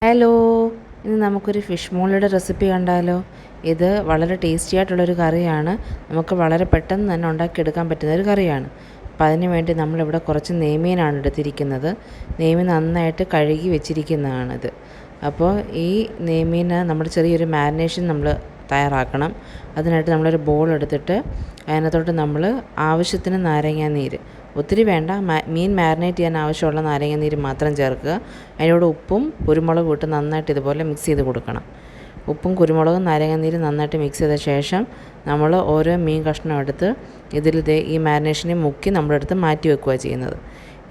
Hello, ഇന്ന് നമുക്കൊരു fish മോളിയുടെ recipe കണ്ടാലോ. ഇത് വളരെ ടേസ്റ്റി ആയിട്ടുള്ളൊരു കറിയാണ്. നമുക്ക് വളരെ പെട്ടെന്ന് തന്നെ ഉണ്ടാക്കിയെടുക്കാൻ പറ്റുന്ന ഒരു കറിയാണ്. അപ്പോൾ അതിന് വേണ്ടി നമ്മളിവിടെ കുറച്ച് നെയ്മീനാണ് എടുത്തിരിക്കുന്നത്. നെയ്മീൻ നന്നായിട്ട് കഴുകി വെച്ചിരിക്കുന്നതാണിത്. അപ്പോൾ ഈ നെയ്മീന് നമ്മൾ ചെറിയൊരു മാരിനേഷൻ നമ്മൾ തയ്യാറാക്കണം. അതിനായിട്ട് നമ്മളൊരു ബോൾ എടുത്തിട്ട് അതിനകത്തോട്ട് നമ്മൾ ആവശ്യത്തിന് നാരങ്ങാനീര്, ഒത്തിരി വേണ്ട, മീൻ മാരിനേറ്റ് ചെയ്യാൻ ആവശ്യമുള്ള നാരങ്ങാനീര് മാത്രം ചേർക്കുക. അതിനോട് ഉപ്പും കുരുമുളകും ഇട്ട് നന്നായിട്ട് ഇതുപോലെ മിക്സ് ചെയ്ത് കൊടുക്കണം. ഉപ്പും കുരുമുളകും നാരങ്ങാനീര് നന്നായിട്ട് മിക്സ് ചെയ്ത ശേഷം നമ്മൾ ഓരോ മീൻ കഷ്ണം എടുത്ത് ഈ മാരിനേഷനെ മുക്കി നമ്മളെടുത്ത് മാറ്റി വെക്കുക ചെയ്യുന്നത്.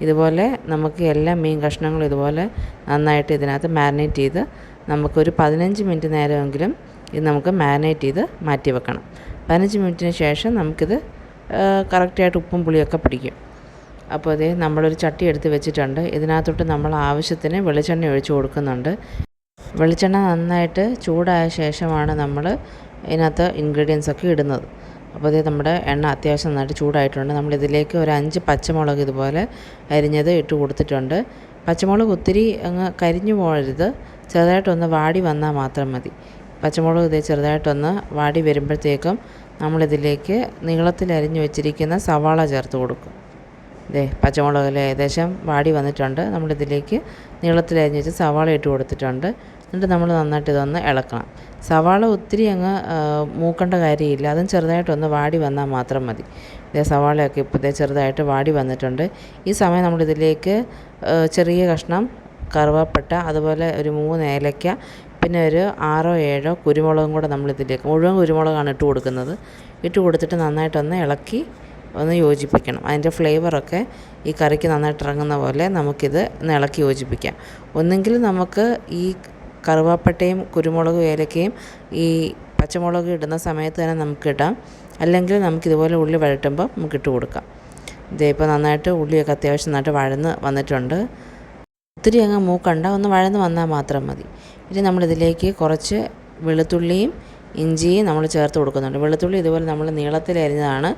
ഇതുപോലെ നമുക്ക് എല്ലാ മീൻ കഷ്ണങ്ങളും ഇതുപോലെ നന്നായിട്ട് ഇതിനകത്ത് മാരിനേറ്റ് ചെയ്ത് നമുക്കൊരു 15 മിനിറ്റ് നേരമെങ്കിലും ഇത് നമുക്ക് മാരിനേറ്റ് ചെയ്ത് മാറ്റി വെക്കണം. 15 മിനിറ്റിന് ശേഷം നമുക്കിത് കറക്റ്റായിട്ട് ഉപ്പും പുളിയൊക്കെ പിടിക്കും. അപ്പോൾ നമ്മളൊരു ചട്ടി എടുത്ത് വെച്ചിട്ടുണ്ട്. ഇതിനകത്തോട്ട് നമ്മൾ ആവശ്യത്തിന് വെളിച്ചെണ്ണ ഒഴിച്ച് കൊടുക്കുന്നുണ്ട്. വെളിച്ചെണ്ണ നന്നായിട്ട് ചൂടായ ശേഷമാണ് നമ്മൾ ഇതിനകത്ത് ഇൻഗ്രീഡിയൻസൊക്കെ ഇടുന്നത്. അപ്പോൾ നമ്മുടെ എണ്ണ അത്യാവശ്യം നന്നായിട്ട് ചൂടായിട്ടുണ്ട്. നമ്മളിതിലേക്ക് ഒരു 5 പച്ചമുളക് ഇതുപോലെ അരിഞ്ഞത് ഇട്ട് കൊടുത്തിട്ടുണ്ട്. പച്ചമുളക് ഒത്തിരി അങ്ങ് കരിഞ്ഞു പോകരുത്, ചെറുതായിട്ടൊന്ന് വാടി വന്നാൽ മാത്രം മതി. പച്ചമുളക് ചെറുതായിട്ടൊന്ന് വാടി വരുമ്പോഴത്തേക്കും നമ്മളിതിലേക്ക് നീളത്തിൽ അരിഞ്ഞു വെച്ചിരിക്കുന്ന സവാള ചേർത്ത് കൊടുക്കും. പച്ചമുളകിൽ ഏകദേശം വാടി വന്നിട്ടുണ്ട്. നമ്മളിതിലേക്ക് നീളത്തിൽ അരിഞ്ഞ് വെച്ച് സവാള ഇട്ട് കൊടുത്തിട്ടുണ്ട്. എന്നിട്ട് നമ്മൾ നന്നായിട്ട് ഇതൊന്ന് ഇളക്കണം. സവാള ഒത്തിരി അങ്ങ് മൂക്കേണ്ട കാര്യമില്ല, അതും ചെറുതായിട്ടൊന്ന് വാടി വന്നാൽ മാത്രം മതി. സവാളയൊക്കെ ഇപ്പോൾ ചെറുതായിട്ട് വാടി വന്നിട്ടുണ്ട്. ഈ സമയം നമ്മളിതിലേക്ക് ചെറിയ കഷ്ണം കറുവാപ്പട്ട, അതുപോലെ ഒരു 3 ഏലക്ക, പിന്നെ ഒരു 6-7 കുരുമുളകും കൂടെ നമ്മളിതിലേക്ക്, മുഴുവൻ കുരുമുളകാണ് ഇട്ട് കൊടുക്കുന്നത്. ഇട്ട് കൊടുത്തിട്ട് നന്നായിട്ടൊന്ന് ഇളക്കി ഒന്ന് യോജിപ്പിക്കണം. അതിൻ്റെ ഫ്ലേവറൊക്കെ ഈ കറിക്ക് നന്നായിട്ട് ഇറങ്ങുന്ന പോലെ നമുക്കിത് ഒന്ന് ഇളക്കി യോജിപ്പിക്കാം. ഒന്നെങ്കിൽ നമുക്ക് ഈ കറുവാപ്പട്ടയും കുരുമുളകും ഏലക്കയും ഈ പച്ചമുളകും ഇടുന്ന സമയത്ത് തന്നെ നമുക്കിടാം. അല്ലെങ്കിൽ നമുക്കിതുപോലെ ഉള്ളി വഴറ്റുമ്പോൾ നമുക്കിട്ട് കൊടുക്കാം. ഇപ്പോൾ നന്നായിട്ട് ഉള്ളിയൊക്കെ അത്യാവശ്യം നന്നായിട്ട് വഴന്ന് വന്നിട്ടുണ്ട്. ഒത്തിരി അങ്ങ് മൂക്കണ്ട, ഒന്ന് വഴന്ന് വന്നാൽ മാത്രം മതി. ഇനി നമ്മളിതിലേക്ക് കുറച്ച് വെളുത്തുള്ളിയും ഇഞ്ചിയും നമ്മൾ ചേർത്ത് കൊടുക്കുന്നുണ്ട്. വെളുത്തുള്ളി ഇതുപോലെ നമ്മൾ നീളത്തിൽ അരിഞ്ഞതാണ്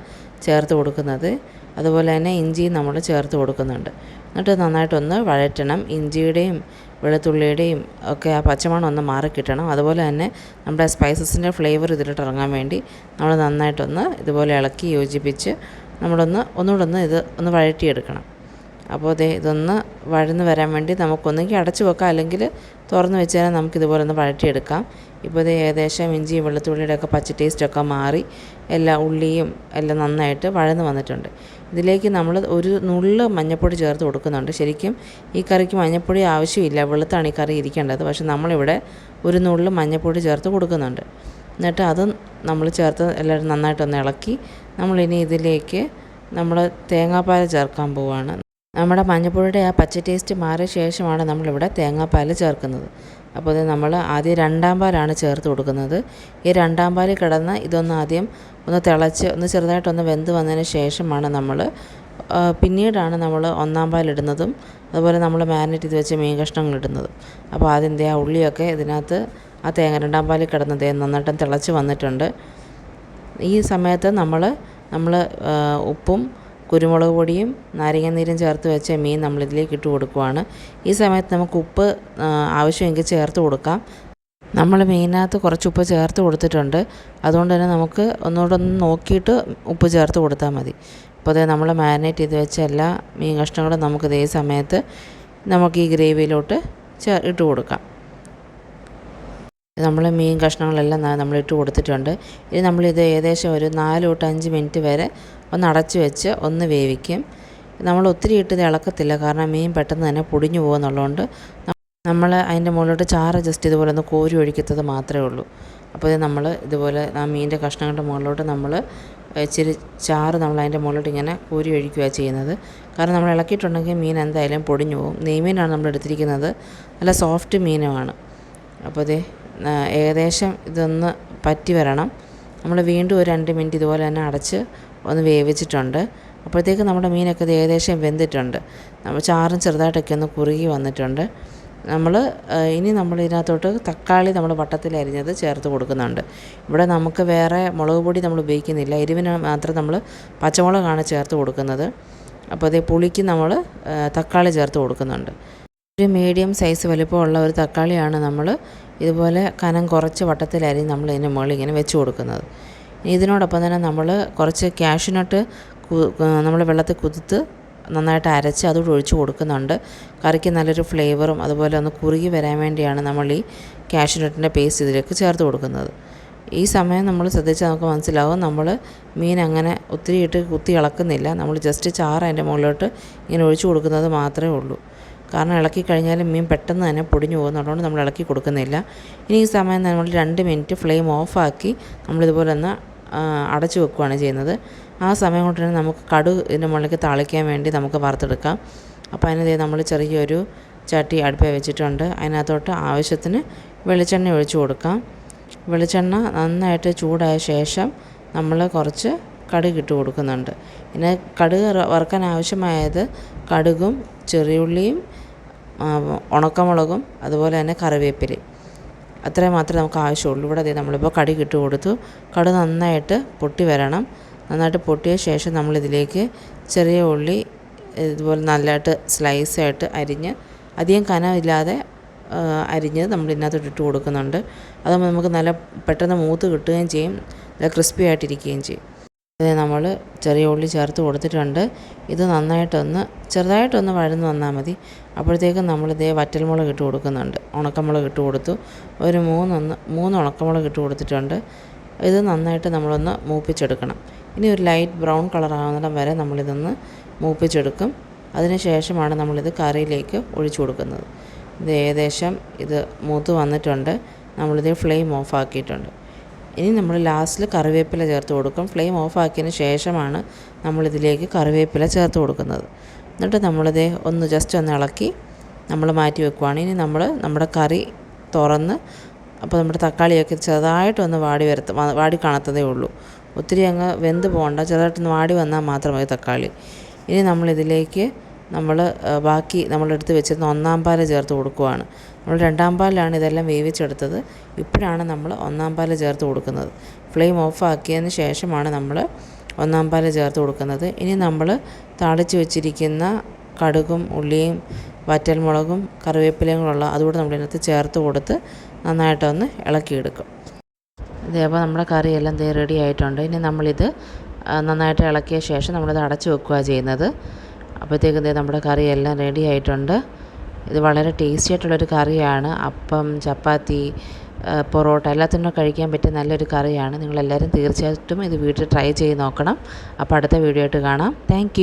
ചേർത്ത് കൊടുക്കുന്നത്. അതുപോലെ തന്നെ ഇഞ്ചിയും നമ്മൾ ചേർത്ത് കൊടുക്കുന്നുണ്ട്. എന്നിട്ട് നന്നായിട്ടൊന്ന് വഴറ്റണം. ഇഞ്ചിയുടെയും വെളുത്തുള്ളിയുടെയും ഒക്കെ ആ പച്ചമണം ഒന്ന് മാറിക്കിട്ടണം. അതുപോലെ തന്നെ നമ്മുടെ സ്പൈസസിൻ്റെ ഫ്ലേവർ ഇതിലിട്ട് ഇറങ്ങാൻ വേണ്ടി നമ്മൾ നന്നായിട്ടൊന്ന് ഇതുപോലെ ഇളക്കി യോജിപ്പിച്ച് ഒന്നുകൂടെ ഇത് ഒന്ന് വഴറ്റിയെടുക്കണം. അപ്പോൾ ഇതൊന്ന് വഴന്ന് വരാൻ വേണ്ടി നമുക്കൊന്നെങ്കിൽ അടച്ചു വെക്കാം, അല്ലെങ്കിൽ തുറന്ന് വെച്ച് കഴിഞ്ഞാൽ നമുക്കിതുപോലെ ഒന്ന് വഴറ്റിയെടുക്കാം. ഇപ്പോൾ ഏകദേശം ഇഞ്ചി വെളുത്തുള്ളിയുടെ ഒക്കെ പച്ച ടേസ്റ്റൊക്കെ മാറി എല്ലാ ഉള്ളിയും എല്ലാം നന്നായിട്ട് വഴന്ന് വന്നിട്ടുണ്ട്. ഇതിലേക്ക് നമ്മൾ ഒരു നുള്ള് മഞ്ഞൾപ്പൊടി ചേർത്ത് കൊടുക്കുന്നുണ്ട്. ശരിക്കും ഈ കറിക്ക് മഞ്ഞൾപ്പൊടി ആവശ്യമില്ല, വെളുത്താണ് ഈ കറി ഇരിക്കേണ്ടത്. പക്ഷെ നമ്മളിവിടെ ഒരു നുള്ള് മഞ്ഞൾപ്പൊടി ചേർത്ത് കൊടുക്കുന്നുണ്ട്. എന്നിട്ട് അത് നമ്മൾ ചേർത്ത് എല്ലാവരും നന്നായിട്ടൊന്ന് ഇളക്കി നമ്മളിനി ഇതിലേക്ക് നമ്മൾ തേങ്ങാപ്പാൽ ചേർക്കാൻ പോവുകയാണ്. നമ്മുടെ മഞ്ഞൾപ്പൊടിയുടെ ആ പച്ച ടേസ്റ്റ് മാറിയ ശേഷമാണ് നമ്മളിവിടെ തേങ്ങാപ്പാൽ ചേർക്കുന്നത്. അപ്പോൾ നമ്മൾ ആദ്യം 2-ാം പാലാണ് ചേർത്ത് കൊടുക്കുന്നത്. ഈ 2-ാം പാലിൽ കിടന്ന് ഇതൊന്ന് ആദ്യം ഒന്ന് തിളച്ച് ഒന്ന് ചെറുതായിട്ടൊന്ന് വെന്ത് വന്നതിന് ശേഷമാണ് പിന്നീടാണ് നമ്മൾ 1-ാം പാലിടുന്നതും അതുപോലെ നമ്മൾ മാരിനേറ്റ് ചെയ്ത് വെച്ച മീൻ കഷ്ണങ്ങൾ ഇടുന്നതും. അപ്പോൾ ആദ്യം ആ ഉള്ളിയൊക്കെ ഇതിനകത്ത് ആ 2-ാം പാലിൽ കിടന്ന് നന്നായിട്ടും തിളച്ച് വന്നിട്ടുണ്ട്. ഈ സമയത്ത് നമ്മൾ ഉപ്പും കുരുമുളക് പൊടിയും നാരങ്ങാനീരും ചേർത്ത് വെച്ച മീൻ നമ്മളിതിലേക്ക് ഇട്ട് കൊടുക്കുവാണ്. ഈ സമയത്ത് നമുക്ക് ഉപ്പ് ആവശ്യമെങ്കിൽ ചേർത്ത് കൊടുക്കാം. നമ്മൾ മീനിനകത്ത് കുറച്ച് ഉപ്പ് ചേർത്ത് കൊടുത്തിട്ടുണ്ട്. അതുകൊണ്ട് തന്നെ നമുക്ക് ഒന്നുകൂടെ ഒന്ന് നോക്കിയിട്ട് ഉപ്പ് ചേർത്ത് കൊടുത്താൽ മതി. അപ്പോൾ നമ്മൾ മാരിനേറ്റ് ചെയ്ത് വെച്ച എല്ലാ മീൻ കഷ്ണങ്ങളും നമുക്ക് ഈ സമയത്ത് നമുക്ക് ഈ ഗ്രേവിയിലോട്ട് ഇട്ട് കൊടുക്കാം. നമ്മൾ മീൻ കഷ്ണങ്ങളെല്ലാം നമ്മളിട്ട് കൊടുത്തിട്ടുണ്ട്. ഇനി നമ്മളിത് ഏകദേശം ഒരു 4-5 മിനിറ്റ് വരെ ഒന്ന് അടച്ച് വെച്ച് ഒന്ന് വേവിക്കും. നമ്മൾ ഒത്തിരി ഇട്ട് ഇത് ഇളക്കത്തില്ല, കാരണം മീൻ പെട്ടെന്ന് തന്നെ പൊടിഞ്ഞു പോകുന്നുള്ളതുകൊണ്ട് നമ്മൾ അതിൻ്റെ മുകളിലോട്ട് ചാറ് ജസ്റ്റ് ഇതുപോലെ ഒന്ന് കോരി ഒഴിക്കത്തത് മാത്രമേ ഉള്ളൂ. അപ്പോൾ നമ്മൾ ഇതുപോലെ ആ മീനിൻ്റെ കഷ്ണങ്ങളുടെ മുകളിലോട്ട് നമ്മൾ ഇച്ചിരി ചാറ് നമ്മൾ അതിൻ്റെ മുകളിലോട്ട് ഇങ്ങനെ കോരി ഒഴിക്കുക ചെയ്യുന്നത്. കാരണം നമ്മൾ ഇളക്കിയിട്ടുണ്ടെങ്കിൽ മീൻ എന്തായാലും പൊടിഞ്ഞു പോകും. നെയ്മീനാണ് നമ്മൾ എടുത്തിരിക്കുന്നത്, നല്ല സോഫ്റ്റ് മീനുമാണ്. അപ്പോൾ ഏകദേശം ഇതൊന്ന് പറ്റി വരണം. നമ്മൾ വീണ്ടും ഒരു 2 മിനിറ്റ് ഇതുപോലെ തന്നെ അടച്ച് ഒന്ന് വേവിച്ചിട്ടുണ്ട്. അപ്പോഴത്തേക്ക് നമ്മുടെ മീനൊക്കെ ഏകദേശം വെന്തിട്ടുണ്ട്. നമ്മൾ ചാറും ചെറുതായിട്ടൊക്കെ ഒന്ന് കുറുകി വന്നിട്ടുണ്ട്. ഇനി നമ്മൾ ഇതിനകത്തോട്ട് തക്കാളി നമ്മൾ വട്ടത്തിൽ അരിഞ്ഞത് ചേർത്ത് കൊടുക്കുന്നുണ്ട്. ഇവിടെ നമുക്ക് വേറെ മുളക് പൊടി നമ്മൾ ഉപയോഗിക്കുന്നില്ല, എരിവിന് മാത്രം നമ്മൾ പച്ചമുളകാണ് ചേർത്ത് കൊടുക്കുന്നത്. അപ്പോൾ പുളിക്ക് നമ്മൾ തക്കാളി ചേർത്ത് കൊടുക്കുന്നുണ്ട്. ഒരു മീഡിയം സൈസ് വലിപ്പമുള്ള ഒരു തക്കാളിയാണ് നമ്മൾ ഇതുപോലെ കനം കുറച്ച് വട്ടത്തിലരിഞ്ഞ് നമ്മൾ ഇതിൻ്റെ മുകളിൽ ഇങ്ങനെ വെച്ച് കൊടുക്കുന്നത്. ഇതിനോടൊപ്പം തന്നെ നമ്മൾ കുറച്ച് കാഷ്യൂനട്ട് നമ്മൾ വെള്ളത്തിൽ കുതിർത്ത് നന്നായിട്ട് അരച്ച് അതോട് ഒഴിച്ച് കൊടുക്കുന്നുണ്ട്. കറിക്ക് നല്ലൊരു ഫ്ലേവറും അതുപോലെ ഒന്ന് കുറുകി വരാൻ വേണ്ടിയാണ് നമ്മൾ ഈ കാഷ്യൂനട്ടിൻ്റെ പേസ്റ്റ് ഇതിലേക്ക് ചേർത്ത് കൊടുക്കുന്നത്. ഈ സമയം നമ്മൾ ശ്രദ്ധിച്ചാൽ നമുക്ക് മനസ്സിലാവും, നമ്മൾ മീൻ അങ്ങനെ ഒത്തിരി ഇട്ട് കുത്തി ഇളക്കുന്നില്ല. നമ്മൾ ജസ്റ്റ് ചാറ് അതിൻ്റെ മുകളിലോട്ട് ഇങ്ങനെ ഒഴിച്ച് കൊടുക്കുന്നത് മാത്രമേ ഉള്ളൂ. കാരണം ഇളക്കി കഴിഞ്ഞാൽ മീൻ പെട്ടെന്ന് തന്നെ പൊടിഞ്ഞു പോകുന്നതുകൊണ്ട് നമ്മൾ ഇളക്കി കൊടുക്കുന്നില്ല. ഇനി ഈ സമയം നമ്മൾ 2 മിനിറ്റ് ഫ്ലെയിം ഓഫാക്കി നമ്മളിതുപോലെ ഒന്ന് അടച്ചു വെക്കുകയാണ് ചെയ്യുന്നത്. ആ സമയം കൊണ്ട് തന്നെ നമുക്ക് കടുക് ഇതിൻ്റെ മുകളിലേക്ക് താളിക്കാൻ വേണ്ടി നമുക്ക് വറുത്തെടുക്കാം. അപ്പോൾ അതിന് നമ്മൾ ചെറിയൊരു ചട്ടി അടുപ്പിൽ വെച്ചിട്ടുണ്ട്. അതിനകത്തോട്ട് ആവശ്യത്തിന് വെളിച്ചെണ്ണ ഒഴിച്ച് കൊടുക്കാം. വെളിച്ചെണ്ണ നന്നായിട്ട് ചൂടായ ശേഷം നമ്മൾ കുറച്ച് കടുക് ഇട്ട് കൊടുക്കുന്നുണ്ട്. പിന്നെ കടുക് വറുക്കാൻ ആവശ്യമായത് കടുകും ചെറിയുള്ളിയും ഉണക്കമുളകും അതുപോലെ തന്നെ കറിവേപ്പിലയും അത്രയും മാത്രമേ നമുക്ക് ആവശ്യമുള്ളൂ. ഇവിടെ നമ്മളിപ്പോൾ കടുക് ഇട്ട് കൊടുത്തു. കടുക് നന്നായിട്ട് പൊട്ടി വരണം. നന്നായിട്ട് പൊട്ടിയ ശേഷം നമ്മളിതിലേക്ക് ചെറിയ ഉള്ളി ഇതുപോലെ നല്ലതായിട്ട് സ്ലൈസായിട്ട് അരിഞ്ഞ് അധികം കനമില്ലാതെ അരിഞ്ഞ് നമ്മൾ ഇതിനകത്തോട്ട് ഇട്ട് കൊടുക്കുന്നുണ്ട്. അതാകുമ്പോൾ നമുക്ക് നല്ല പെട്ടെന്ന് മൂത്ത് കിട്ടുകയും ചെയ്യും, നല്ല ക്രിസ്പി ആയിട്ടിരിക്കുകയും ചെയ്യും. നമ്മൾ ചെറിയ ഉള്ളി ചേർത്ത് കൊടുത്തിട്ടുണ്ട്. ഇത് നന്നായിട്ടൊന്ന് ചെറുതായിട്ടൊന്ന് വഴന്ന് വന്നാൽ മതി. അപ്പോഴത്തേക്കും നമ്മളിതേ വറ്റൽമുളക് ഇട്ട് കൊടുക്കുന്നുണ്ട്. ഉണക്കമുളക് ഇട്ട് കൊടുത്തു. ഒരു 3 ഉണക്കമുളക് ഇട്ട് കൊടുത്തിട്ടുണ്ട്. ഇത് നന്നായിട്ട് നമ്മളൊന്ന് മൂപ്പിച്ചെടുക്കണം. ഇനി ഒരു ലൈറ്റ് ബ്രൗൺ കളർ ആകുന്നിടം വരെ നമ്മളിതൊന്ന് മൂപ്പിച്ചെടുക്കും. അതിന് ശേഷമാണ് നമ്മളിത് കറിയിലേക്ക് ഒഴിച്ചു കൊടുക്കുന്നത്. ഇത് ഏകദേശം ഇത് മൂത്ത് വന്നിട്ടുണ്ട്. നമ്മളിത് ഫ്ലെയിം ഓഫ് ആക്കിയിട്ടുണ്ട്. ഇനി നമ്മൾ ലാസ്റ്റിൽ കറിവേപ്പില ചേർത്ത് കൊടുക്കും. ഫ്ലെയിം ഓഫ് ആക്കിയതിന് ശേഷമാണ് നമ്മളിതിലേക്ക് കറിവേപ്പില ചേർത്ത് കൊടുക്കുന്നത്. എന്നിട്ട് നമ്മളിത് ജസ്റ്റ് ഒന്ന് ഇളക്കി നമ്മൾ മാറ്റി വെക്കുവാണ്. ഇനി നമ്മുടെ കറി തുറന്ന് അപ്പോൾ നമ്മുടെ തക്കാളിയൊക്കെ ചെറുതായിട്ടൊന്ന് വാടി കാണത്തതേ ഉള്ളൂ. ഒത്തിരി അങ്ങ് വെന്ത് പോകണ്ട, ചെറുതായിട്ടൊന്ന് വാടി വന്നാൽ മാത്രം മതി തക്കാളി. ഇനി നമ്മളിതിലേക്ക് ബാക്കി നമ്മളെടുത്ത് വെച്ചിരുന്ന 1-ാം പാല് ചേർത്ത് കൊടുക്കുകയാണ്. നമ്മൾ 2-ാം പാലിലാണ് ഇതെല്ലാം വേവിച്ചെടുത്തത്. ഇപ്പോഴാണ് നമ്മൾ 1-ാം പാല് ചേർത്ത് കൊടുക്കുന്നത്. ഫ്ലെയിം ഓഫ് ആക്കിയതിന് ശേഷമാണ് നമ്മൾ 1-ാം പാല് ചേർത്ത് കൊടുക്കുന്നത്. ഇനി നമ്മൾ താളിച്ച് വെച്ചിരിക്കുന്ന കടുകും ഉള്ളിയും വറ്റൽമുളകും കറിവേപ്പിലയും കൂടെ അതുകൂടെ നമ്മളിതിനകത്ത് ചേർത്ത് കൊടുത്ത് നന്നായിട്ടൊന്ന് ഇളക്കിയെടുക്കും. ഇതേപോലെ നമ്മുടെ കറിയെല്ലാം റെഡി ആയിട്ടുണ്ട്. ഇനി നമ്മളിത് നന്നായിട്ട് ഇളക്കിയ ശേഷം നമ്മളിത് അടച്ച് വെക്കുകയാണ് ചെയ്യുന്നത്. അപ്പോഴത്തേക്കും നമ്മുടെ കറിയെല്ലാം റെഡി ആയിട്ടുണ്ട്. ഇത് വളരെ ടേസ്റ്റി ആയിട്ടുള്ളൊരു കറിയാണ്. അപ്പം, ചപ്പാത്തി, പൊറോട്ട എല്ലാത്തിനും കഴിക്കാൻ പറ്റിയ നല്ലൊരു കറിയാണ്. നിങ്ങളെല്ലാവരും തീർച്ചയായിട്ടും ഇത് വീട്ടിൽ ട്രൈ ചെയ്ത് നോക്കണം. അപ്പോൾ അടുത്ത വീഡിയോ ആയിട്ട് കാണാം. താങ്ക്